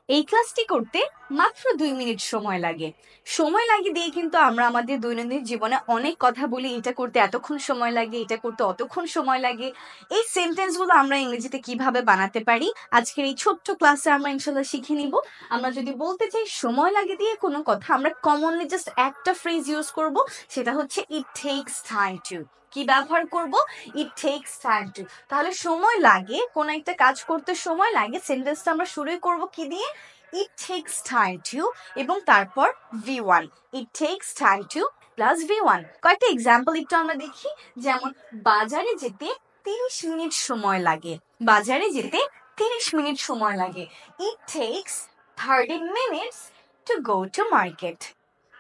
এই ক্লাসটি করতে মাত্র 2 মিনিট সময় লাগে। সময় লাগে দিয়ে কিন্তু আমরা আমাদের দৈনন্দিন জীবনে অনেক কথা বলি, এটা করতে এতক্ষণ সময় লাগে, এটা করতে অতক্ষণ সময় লাগে। এই সেন্টেন্সগুলো আমরা ইংরেজিতে কিভাবে বানাতে পারি আজকের এই ছোট্ট ক্লাসে আমরা ইনশাল্লাহ শিখে নিব। আমরা যদি বলতে চাই সময় লাগে দিয়ে কোনো কথা, আমরা কমনলি জাস্ট একটা ফ্রেজ ইউজ করব, সেটা হচ্ছে ইট টেকস টাইম টু। কি ব্যবহার করব? ইট টেকস টাইম টু। তাহলে সময় লাগে, কোন একটা কাজ করতে সময় লাগে, সেন্টেন্সটা আমরা শুরুই করব কি দিয়ে? ইট টেকস টাইম টু এবং তারপর V1। It tax time to plus V1। কয়েকটা এক্সাম্পল একটু আমরা দেখি। যেমন বাজারে যেতে 30 মিনিট সময় লাগে। বাজারে যেতে 30 মিনিট সময় লাগে। ইট tax 30 minutes to go to market.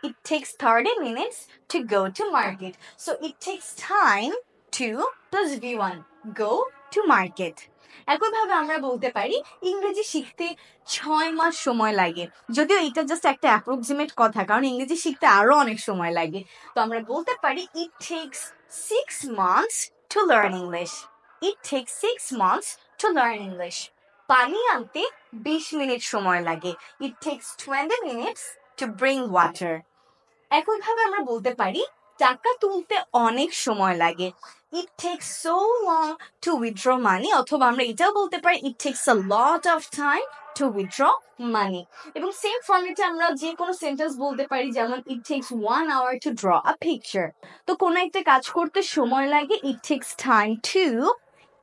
It takes 30 minutes to go to market. So it takes time to plus V1 go to market. একইভাবে আমরা বলতে পারি ইংরেজি শিখতে 6 মাস সময় লাগে। যদিও এটা জাস্ট একটা অ্যাপ্রক্সিমেট কথা, কারণ ইংরেজি শিখতে আরো অনেক সময় লাগে। তো আমরা বলতে পারি it takes 6 months to learn English. It takes 6 months to learn English. পানি আনতে 20 মিনিট সময় লাগে। It takes 20 minutes to bring water. একইভাবে আমরা বলতে পারি টাকা তুলতে অনেক সময় লাগে। It takes so long to withdraw money, অথবা আমরা এটাও বলতে পারি it takes a lot of time to withdraw money। এবং সেম ফর্মেটে আমরা যে কোনো সেন্টেন্স বলতে পারি, যেমন it takes 1 hour to draw a picture। তো কোনো একটা কাজ করতে সময় লাগে, it takes time to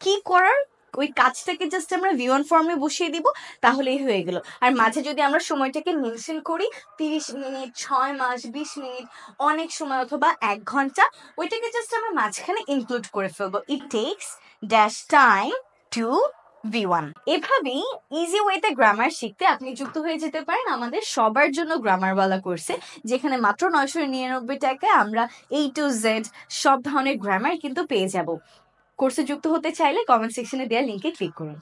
কি করার, ওই কাজটাকে জাস্ট আমরা V1 ফর্মে বসিয়ে দিব, তাহলেই হয়ে গেল। আর মাঝে যদি আমরা সময়টাকে মেনশন করি, 30 মিনিট, 6 মাস, 20 মিনিট, অনেক সময় অথবা 1 ঘন্টা, ওইটাকে জাস্ট আমরা মাঝখানে ইনক্লুড করে ফেলবো। ইট tax dash time to V1। এভাবেই ইজি ওয়েতে গ্রামার শিখতে আপনি যুক্ত হয়ে যেতে পারেন আমাদের সবার জন্য গ্রামারওয়ালা কোর্সে, যেখানে মাত্র 999 টাকায় আমরা A to Z সব ধরনের গ্রামার কিন্তু পেয়ে যাব। কোর্সে যুক্ত হতে চাইলে কমেন্ট সেকশনে দেওয়া লিংকে ক্লিক করুন।